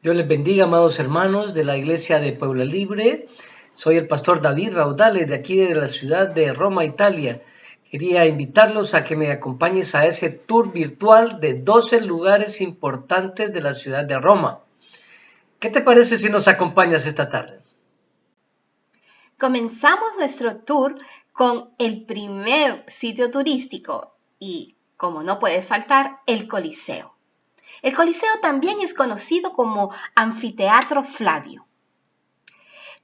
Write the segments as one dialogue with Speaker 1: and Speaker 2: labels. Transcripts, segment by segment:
Speaker 1: Dios les bendiga, amados hermanos de la Iglesia de Puebla Libre. Soy el pastor David Raudales de aquí de la ciudad de Roma, Italia. Quería invitarlos a que me acompañes a ese tour virtual de 12 lugares importantes de la ciudad de Roma. ¿Qué te parece si nos acompañas esta tarde?
Speaker 2: Comenzamos nuestro tour con el primer sitio turístico y, como no puede faltar, el Coliseo. El Coliseo también es conocido como Anfiteatro Flavio.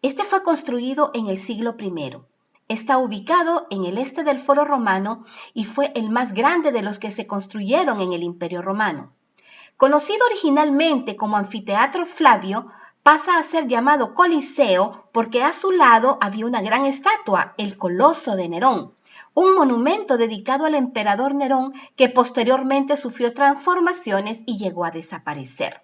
Speaker 2: Este fue construido en el siglo I. Está ubicado en el este del Foro Romano y fue el más grande de los que se construyeron en el Imperio Romano. Conocido originalmente como Anfiteatro Flavio, pasa a ser llamado Coliseo porque a su lado había una gran estatua, el Coloso de Nerón, un monumento dedicado al emperador Nerón que posteriormente sufrió transformaciones y llegó a desaparecer.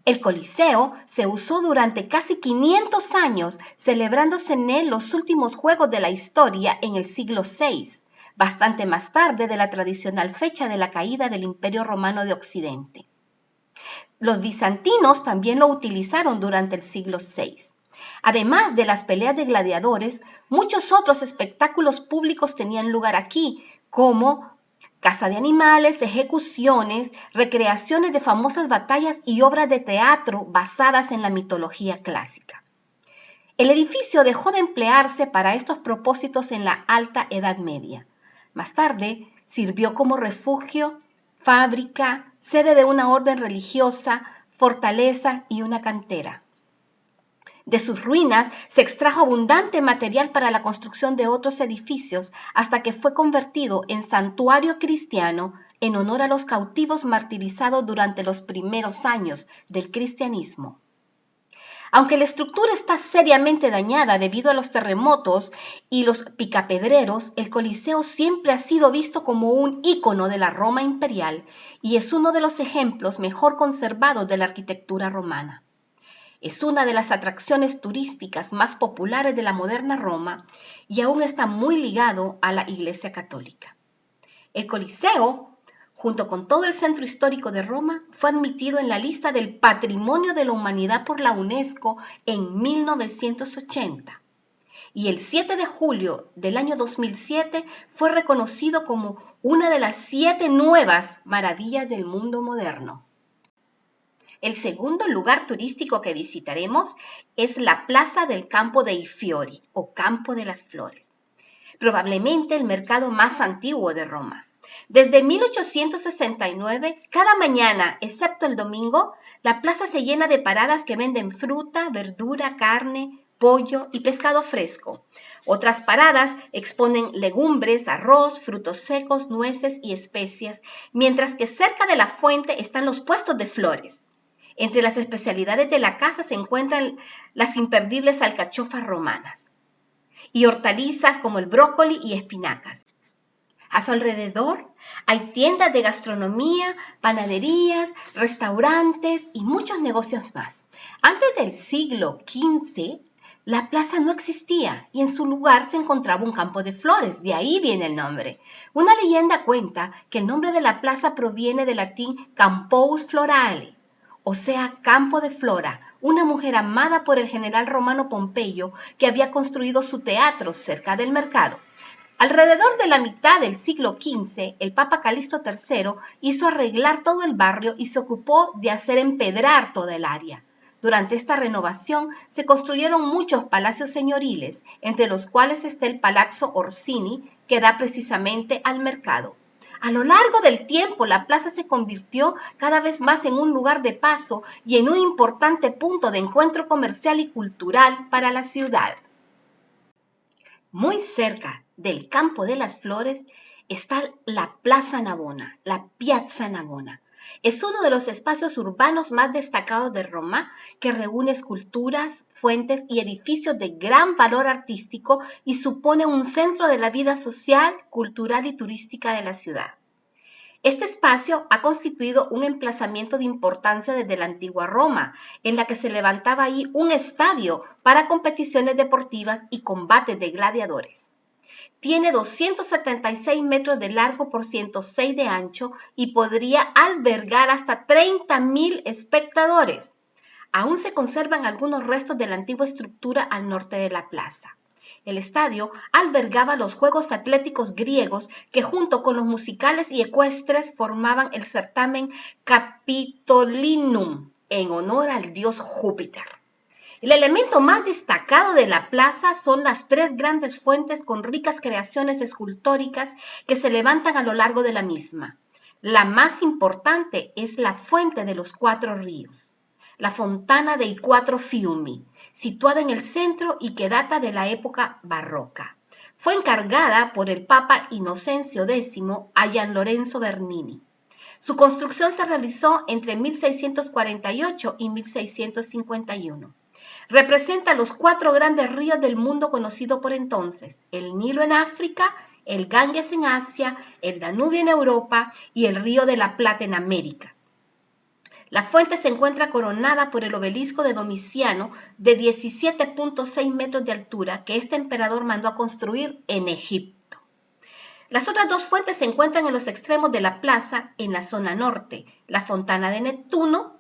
Speaker 2: El Coliseo se usó durante casi 500 años, celebrándose en él los últimos juegos de la historia en el siglo VI, bastante más tarde de la tradicional fecha de la caída del Imperio Romano de Occidente. Los bizantinos también lo utilizaron durante el siglo VI. Además de las peleas de gladiadores, muchos otros espectáculos públicos tenían lugar aquí, como caza de animales, ejecuciones, recreaciones de famosas batallas y obras de teatro basadas en la mitología clásica. El edificio dejó de emplearse para estos propósitos en la Alta Edad Media. Más tarde, sirvió como refugio, fábrica, sede de una orden religiosa, fortaleza y una cantera. De sus ruinas se extrajo abundante material para la construcción de otros edificios hasta que fue convertido en santuario cristiano en honor a los cautivos martirizados durante los primeros años del cristianismo. Aunque la estructura está seriamente dañada debido a los terremotos y los picapedreros, el Coliseo siempre ha sido visto como un ícono de la Roma imperial y es uno de los ejemplos mejor conservados de la arquitectura romana. Es una de las atracciones turísticas más populares de la moderna Roma y aún está muy ligado a la Iglesia Católica. El Coliseo, junto con todo el centro histórico de Roma, fue admitido en la lista del Patrimonio de la Humanidad por la UNESCO en 1980 y el 7 de julio del año 2007 fue reconocido como una de las 7 nuevas maravillas del mundo moderno. El segundo lugar turístico que visitaremos es la Plaza del Campo dei Fiori o Campo de las Flores, probablemente el mercado más antiguo de Roma. Desde 1869, cada mañana, excepto el domingo, la plaza se llena de paradas que venden fruta, verdura, carne, pollo y pescado fresco. Otras paradas exponen legumbres, arroz, frutos secos, nueces y especias, mientras que cerca de la fuente están los puestos de flores. Entre las especialidades de la casa se encuentran las imperdibles alcachofas romanas y hortalizas como el brócoli y espinacas. A su alrededor hay tiendas de gastronomía, panaderías, restaurantes y muchos negocios más. Antes del siglo XV, la plaza no existía y en su lugar se encontraba un campo de flores, de ahí viene el nombre. Una leyenda cuenta que el nombre de la plaza proviene del latín Campus Florale, o sea, campo de Flora, una mujer amada por el general romano Pompeyo que había construido su teatro cerca del mercado. Alrededor de la mitad del siglo XV, el Papa Calixto III hizo arreglar todo el barrio y se ocupó de hacer empedrar toda el área. Durante esta renovación se construyeron muchos palacios señoriles, entre los cuales está el Palazzo Orsini, que da precisamente al mercado. A lo largo del tiempo, la plaza se convirtió cada vez más en un lugar de paso y en un importante punto de encuentro comercial y cultural para la ciudad. Muy cerca del Campo de las Flores está la Plaza Navona, la Piazza Navona. Es uno de los espacios urbanos más destacados de Roma, que reúne esculturas, fuentes y edificios de gran valor artístico y supone un centro de la vida social, cultural y turística de la ciudad. Este espacio ha constituido un emplazamiento de importancia desde la antigua Roma, en la que se levantaba ahí un estadio para competiciones deportivas y combates de gladiadores. Tiene 276 metros de largo por 106 de ancho y podría albergar hasta 30.000 espectadores. Aún se conservan algunos restos de la antigua estructura al norte de la plaza. El estadio albergaba los Juegos Atléticos griegos que junto con los musicales y ecuestres formaban el certamen Capitolinum en honor al dios Júpiter. El elemento más destacado de la plaza son las 3 grandes fuentes con ricas creaciones escultóricas que se levantan a lo largo de la misma. La más importante es la Fuente de los 4 ríos, la Fontana dei Quattro Fiumi, situada en el centro y que data de la época barroca. Fue encargada por el Papa Inocencio X a Gian Lorenzo Bernini. Su construcción se realizó entre 1648 y 1651. Representa los 4 grandes ríos del mundo conocido por entonces: el Nilo en África, el Ganges en Asia, el Danubio en Europa y el Río de la Plata en América. La fuente se encuentra coronada por el obelisco de Domiciano de 17.6 metros de altura que este emperador mandó a construir en Egipto. Las otras 2 fuentes se encuentran en los extremos de la plaza, en la zona norte: la Fontana de Neptuno,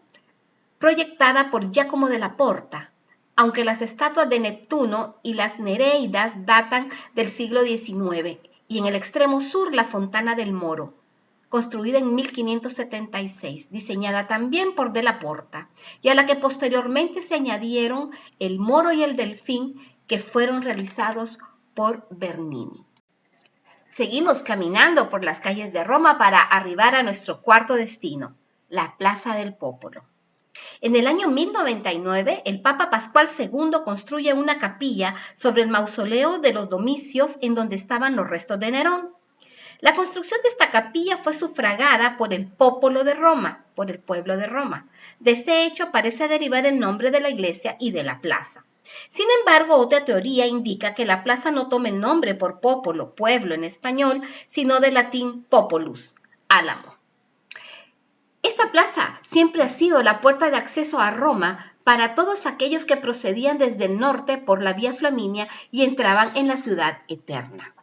Speaker 2: proyectada por Giacomo della Porta, aunque las estatuas de Neptuno y las Nereidas datan del siglo XIX, y en el extremo sur la Fontana del Moro, construida en 1576, diseñada también por Della Porta, y a la que posteriormente se añadieron el Moro y el Delfín, que fueron realizados por Bernini. Seguimos caminando por las calles de Roma para arribar a nuestro cuarto destino, la Plaza del Popolo. En el año 1099, el Papa Pascual II construye una capilla sobre el mausoleo de los Domicios en donde estaban los restos de Nerón. La construcción de esta capilla fue sufragada por el Popolo de Roma, por el pueblo de Roma. De este hecho parece derivar el nombre de la iglesia y de la plaza. Sin embargo, otra teoría indica que la plaza no toma el nombre por popolo, pueblo en español, sino del latín populus, álamo. Esta plaza siempre ha sido la puerta de acceso a Roma para todos aquellos que procedían desde el norte por la Vía Flaminia y entraban en la ciudad eterna.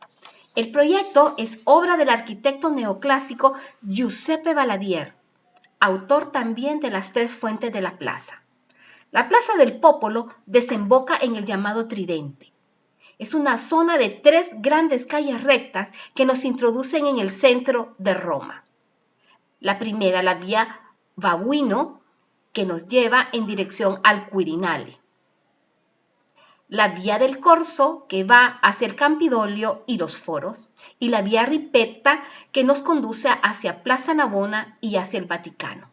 Speaker 2: El proyecto es obra del arquitecto neoclásico Giuseppe Valadier, autor también de las 3 fuentes de la plaza. La Plaza del Popolo desemboca en el llamado Tridente. Es una zona de 3 grandes calles rectas que nos introducen en el centro de Roma. La primera, la vía Babuino, que nos lleva en dirección al Quirinale. La vía del Corso, que va hacia el Campidoglio y los Foros. Y la vía Ripetta, que nos conduce hacia Plaza Navona y hacia el Vaticano.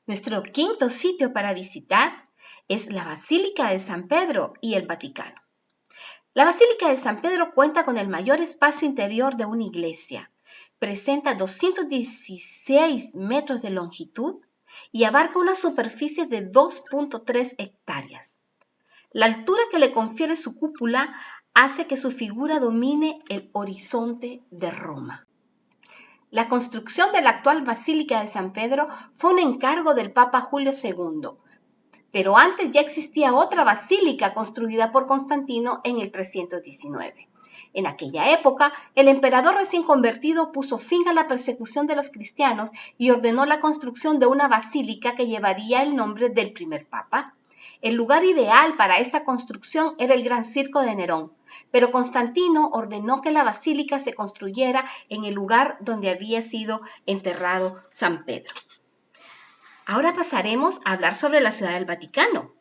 Speaker 2: Nuestro quinto sitio para visitar es la Basílica de San Pedro y el Vaticano. La Basílica de San Pedro cuenta con el mayor espacio interior de una iglesia. Presenta 216 metros de longitud y abarca una superficie de 2.3 hectáreas. La altura que le confiere su cúpula hace que su figura domine el horizonte de Roma. La construcción de la actual Basílica de San Pedro fue un encargo del Papa Julio II, pero antes ya existía otra basílica construida por Constantino en el 319. En aquella época, el emperador recién convertido puso fin a la persecución de los cristianos y ordenó la construcción de una basílica que llevaría el nombre del primer papa. El lugar ideal para esta construcción era el Gran Circo de Nerón, pero Constantino ordenó que la basílica se construyera en el lugar donde había sido enterrado San Pedro. Ahora pasaremos a hablar sobre la Ciudad del Vaticano.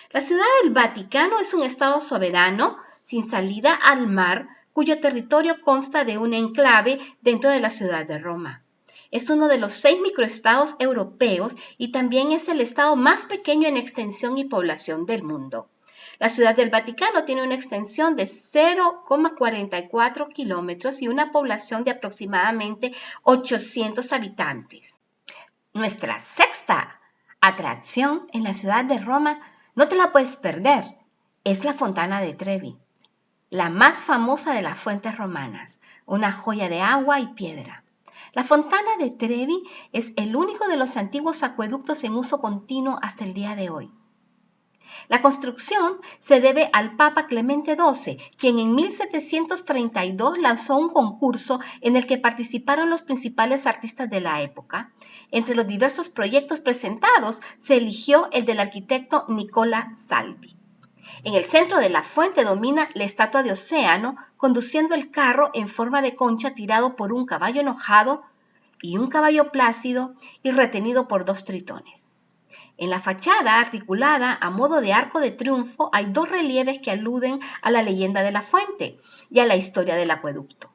Speaker 2: La Ciudad del Vaticano es un estado soberano sin salida al mar, cuyo territorio consta de un enclave dentro de la ciudad de Roma. Es uno de los 6 microestados europeos y también es el estado más pequeño en extensión y población del mundo. La Ciudad del Vaticano tiene una extensión de 0,44 kilómetros y una población de aproximadamente 800 habitantes. Nuestra sexta atracción en la ciudad de Roma, no te la puedes perder, es la Fontana de Trevi, la más famosa de las fuentes romanas, una joya de agua y piedra. La Fontana de Trevi es el único de los antiguos acueductos en uso continuo hasta el día de hoy. La construcción se debe al Papa Clemente XII, quien en 1732 lanzó un concurso en el que participaron los principales artistas de la época. Entre los diversos proyectos presentados se eligió el del arquitecto Nicola Salvi. En el centro de la fuente domina la estatua de Océano, conduciendo el carro en forma de concha tirado por un caballo enojado y un caballo plácido y retenido por dos tritones. En la fachada, articulada a modo de arco de triunfo, hay dos relieves que aluden a la leyenda de la fuente y a la historia del acueducto.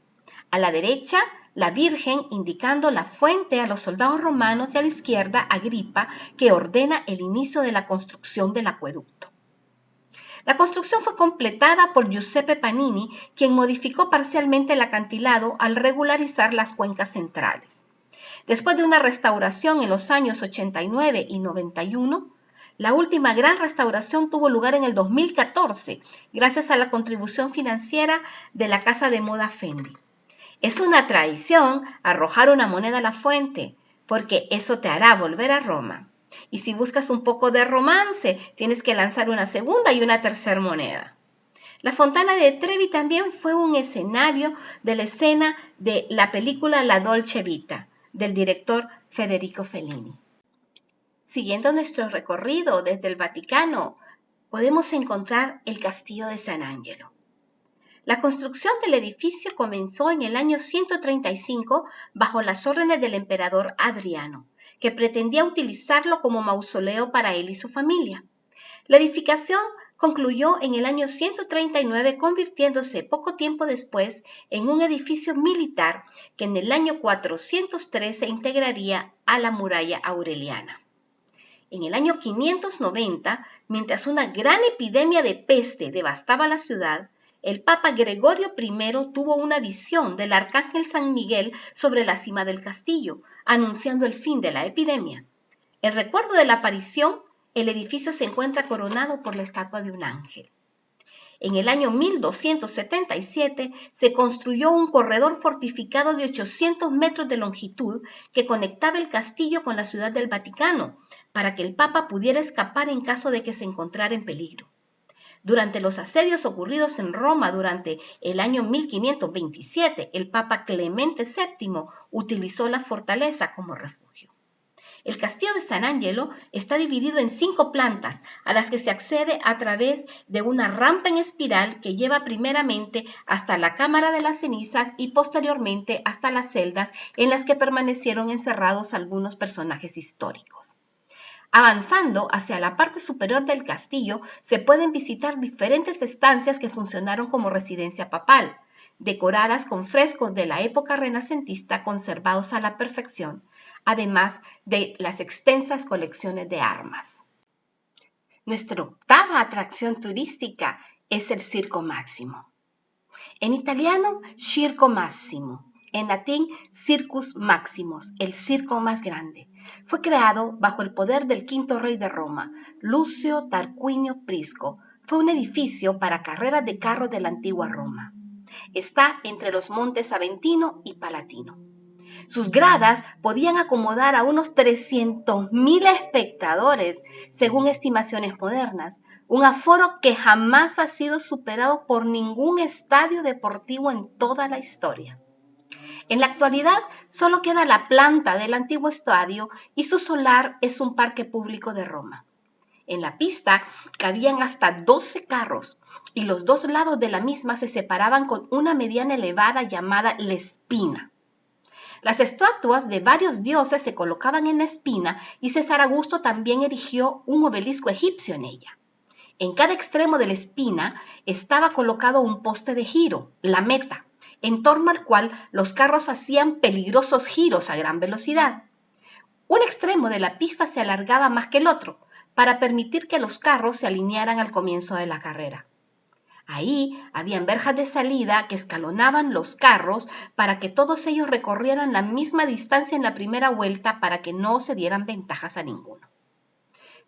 Speaker 2: A la derecha, la Virgen indicando la fuente a los soldados romanos y a la izquierda, Agripa, que ordena el inicio de la construcción del acueducto. La construcción fue completada por Giuseppe Panini, quien modificó parcialmente el acantilado al regularizar las cuencas centrales. Después de una restauración en los años 89 y 91, la última gran restauración tuvo lugar en el 2014, gracias a la contribución financiera de la casa de moda Fendi. Es una tradición arrojar una moneda a la fuente, porque eso te hará volver a Roma. Y si buscas un poco de romance, tienes que lanzar una segunda y una tercera moneda. La Fontana de Trevi también fue un escenario de la escena de la película La Dolce Vita, del director Federico Fellini. Siguiendo nuestro recorrido desde el Vaticano, podemos encontrar el Castillo de San Angelo. La construcción del edificio comenzó en el año 135 bajo las órdenes del emperador Adriano, que pretendía utilizarlo como mausoleo para él y su familia. La edificación concluyó en el año 139, convirtiéndose poco tiempo después en un edificio militar que en el año 403 se integraría a la muralla aureliana. En el año 590, mientras una gran epidemia de peste devastaba la ciudad, el Papa Gregorio I tuvo una visión del arcángel San Miguel sobre la cima del castillo, anunciando el fin de la epidemia. En recuerdo de la aparición, el edificio se encuentra coronado por la estatua de un ángel. En el año 1277 se construyó un corredor fortificado de 800 metros de longitud que conectaba el castillo con la ciudad del Vaticano, para que el Papa pudiera escapar en caso de que se encontrara en peligro. Durante los asedios ocurridos en Roma durante el año 1527, el Papa Clemente VII utilizó la fortaleza como refugio. El Castillo de San Angelo está dividido en 5 plantas, a las que se accede a través de una rampa en espiral que lleva primeramente hasta la Cámara de las Cenizas y posteriormente hasta las celdas en las que permanecieron encerrados algunos personajes históricos. Avanzando hacia la parte superior del castillo, se pueden visitar diferentes estancias que funcionaron como residencia papal, decoradas con frescos de la época renacentista conservados a la perfección, además de las extensas colecciones de armas. Nuestra octava atracción turística es el Circo Máximo. En italiano, Circo Massimo. En latín, Circus Maximus, el circo más grande. Fue creado bajo el poder del quinto rey de Roma, Lucio Tarquinio Prisco. Fue un edificio para carreras de carros de la antigua Roma. Está entre los montes Aventino y Palatino. Sus gradas podían acomodar a unos 300.000 espectadores, según estimaciones modernas, un aforo que jamás ha sido superado por ningún estadio deportivo en toda la historia. En la actualidad, solo queda la planta del antiguo estadio y su solar es un parque público de Roma. En la pista cabían hasta 12 carros y los dos lados de la misma se separaban con una mediana elevada llamada la Espina. Las estatuas de varios dioses se colocaban en la espina y César Augusto también erigió un obelisco egipcio en ella. En cada extremo de la espina estaba colocado un poste de giro, la meta, en torno al cual los carros hacían peligrosos giros a gran velocidad. Un extremo de la pista se alargaba más que el otro, para permitir que los carros se alinearan al comienzo de la carrera. Ahí habían verjas de salida que escalonaban los carros para que todos ellos recorrieran la misma distancia en la primera vuelta para que no se dieran ventajas a ninguno.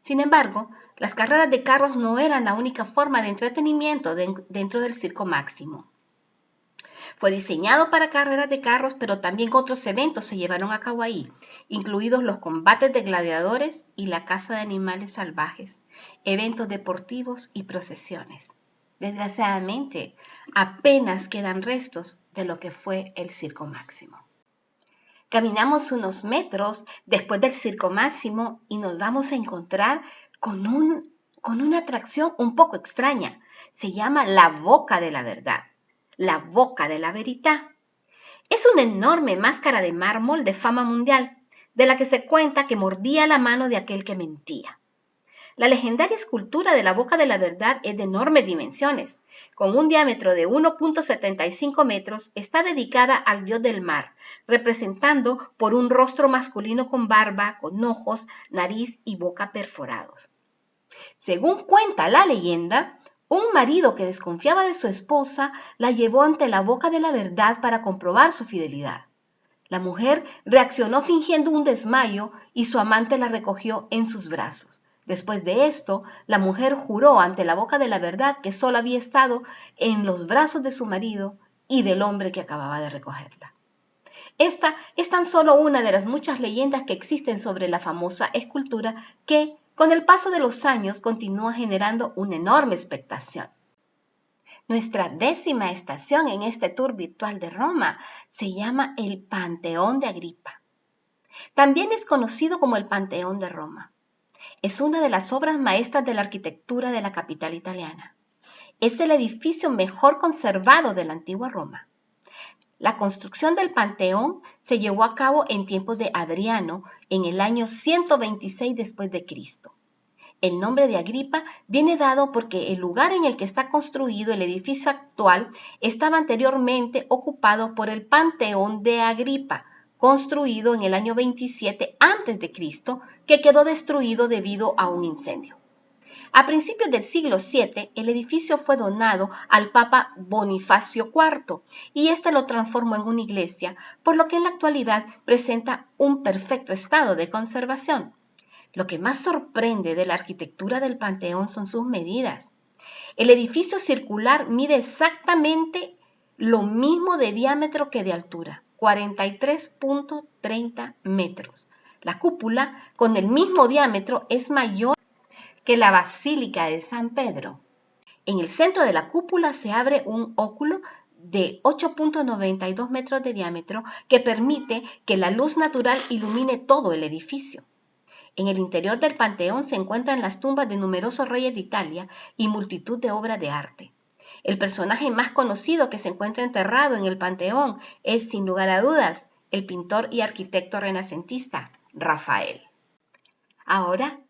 Speaker 2: Sin embargo, las carreras de carros no eran la única forma de entretenimiento dentro del Circo Máximo. Fue diseñado para carreras de carros, pero también otros eventos se llevaron a cabo ahí, incluidos los combates de gladiadores y la caza de animales salvajes, eventos deportivos y procesiones. Desgraciadamente, apenas quedan restos de lo que fue el Circo Máximo. Caminamos unos metros después del Circo Máximo y nos vamos a encontrar con una atracción un poco extraña. Se llama la Boca de la Verdad, la Boca de la Verità. Es una enorme máscara de mármol de fama mundial, de la que se cuenta que mordía la mano de aquel que mentía. La legendaria escultura de la Boca de la Verdad es de enormes dimensiones. Con un diámetro de 1.75 metros, está dedicada al dios del mar, representando por un rostro masculino con barba, con ojos, nariz y boca perforados. Según cuenta la leyenda, un marido que desconfiaba de su esposa la llevó ante la Boca de la Verdad para comprobar su fidelidad. La mujer reaccionó fingiendo un desmayo y su amante la recogió en sus brazos. Después de esto, la mujer juró ante la Boca de la Verdad que solo había estado en los brazos de su marido y del hombre que acababa de recogerla. Esta es tan solo una de las muchas leyendas que existen sobre la famosa escultura que, con el paso de los años, continúa generando una enorme expectación. Nuestra 10ª estación en este tour virtual de Roma se llama el Panteón de Agripa. También es conocido como el Panteón de Roma. Es una de las obras maestras de la arquitectura de la capital italiana. Es el edificio mejor conservado de la antigua Roma. La construcción del Panteón se llevó a cabo en tiempos de Adriano en el año 126 después de Cristo. El nombre de Agripa viene dado porque el lugar en el que está construido el edificio actual estaba anteriormente ocupado por el Panteón de Agripa, construido en el año 27 a.C., que quedó destruido debido a un incendio. A principios del siglo VII, el edificio fue donado al Papa Bonifacio IV y éste lo transformó en una iglesia, por lo que en la actualidad presenta un perfecto estado de conservación. Lo que más sorprende de la arquitectura del Panteón son sus medidas. El edificio circular mide exactamente lo mismo de diámetro que de altura, 43.30 metros. La cúpula, con el mismo diámetro, es mayor que la Basílica de San Pedro. En el centro de la cúpula se abre un óculo de 8.92 metros de diámetro que permite que la luz natural ilumine todo el edificio. En el interior del Panteón se encuentran las tumbas de numerosos reyes de Italia y multitud de obras de arte. El personaje más conocido que se encuentra enterrado en el Panteón es, sin lugar a dudas, el pintor y arquitecto renacentista Rafael. Ahora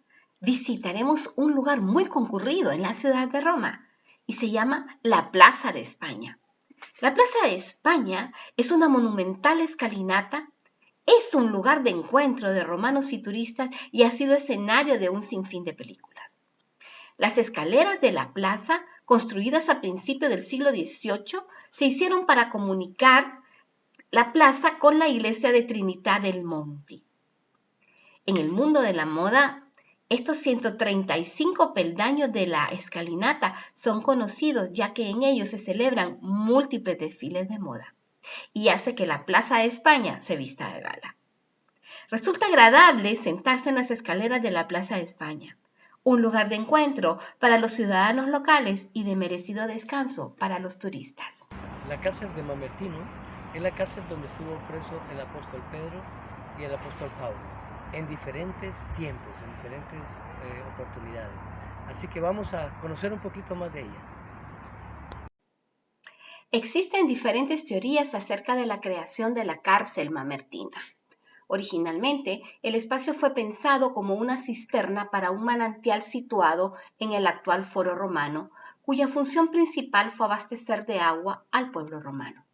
Speaker 2: visitaremos un lugar muy concurrido en la ciudad de Roma y se llama la Plaza de España. La Plaza de España es una monumental escalinata. Es un lugar de encuentro de romanos y turistas y ha sido escenario de un sinfín de películas. Las escaleras de la plaza, construidas a principios del siglo XVIII, se hicieron para comunicar la plaza con la iglesia de Trinità del Monte. En el mundo de la moda, estos 135 peldaños de la escalinata son conocidos ya que en ellos se celebran múltiples desfiles de moda y hace que la Plaza de España se vista de gala. Resulta agradable sentarse en las escaleras de la Plaza de España, un lugar de encuentro para los ciudadanos locales y de merecido descanso para los turistas.
Speaker 1: La cárcel de Mamertino es la cárcel donde estuvo preso el apóstol Pedro y el apóstol Pablo, en diferentes tiempos, en diferentes oportunidades. Así que vamos a conocer un poquito más de ella.
Speaker 2: Existen diferentes teorías acerca de la creación de la cárcel mamertina. Originalmente, el espacio fue pensado como una cisterna para un manantial situado en el actual Foro Romano, cuya función principal fue abastecer de agua al pueblo romano.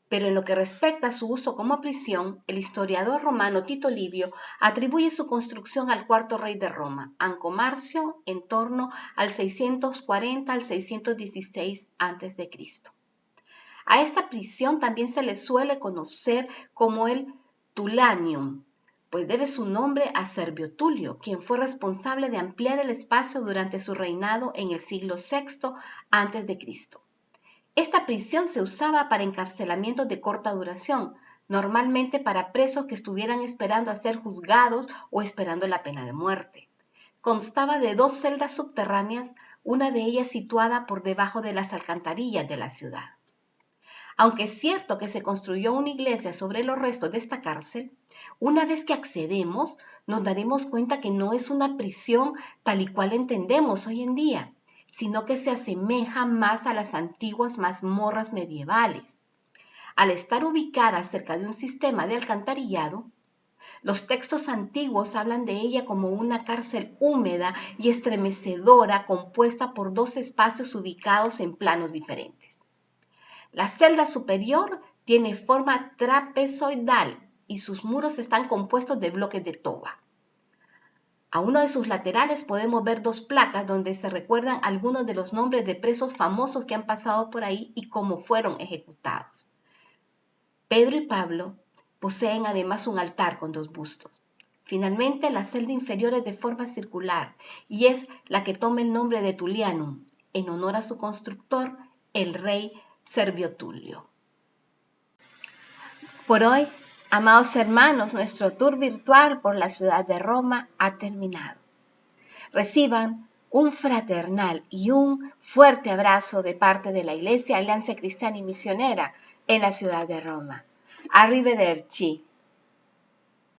Speaker 2: Pero en lo que respecta a su uso como prisión, el historiador romano Tito Livio atribuye su construcción al cuarto rey de Roma, Anco Marcio, en torno al 640 al 616 a.C. A esta prisión también se le suele conocer como el Tullianum, pues debe su nombre a Servio Tulio, quien fue responsable de ampliar el espacio durante su reinado en el siglo VI a.C. Esta prisión se usaba para encarcelamientos de corta duración, normalmente para presos que estuvieran esperando a ser juzgados o esperando la pena de muerte. constaba de 2 celdas subterráneas, una de ellas situada por debajo de las alcantarillas de la ciudad. Aunque es cierto que se construyó una iglesia sobre los restos de esta cárcel, una vez que accedemos nos daremos cuenta que no es una prisión tal y cual entendemos hoy en día, sino que se asemeja más a las antiguas mazmorras medievales. Al estar ubicada cerca de un sistema de alcantarillado, los textos antiguos hablan de ella como una cárcel húmeda y estremecedora compuesta por 2 espacios ubicados en planos diferentes. La celda superior tiene forma trapezoidal y sus muros están compuestos de bloques de toba. A uno de sus laterales podemos ver 2 placas donde se recuerdan algunos de los nombres de presos famosos que han pasado por ahí y cómo fueron ejecutados. Pedro y Pablo poseen además un altar con 2 bustos. Finalmente, la celda inferior es de forma circular y es la que toma el nombre de Tullianum, en honor a su constructor, el rey Servio Tulio. Por hoy, amados hermanos, nuestro tour virtual por la ciudad de Roma ha terminado. Reciban un fraternal y un fuerte abrazo de parte de la Iglesia Alianza Cristiana y Misionera en la ciudad de Roma. Arrivederci.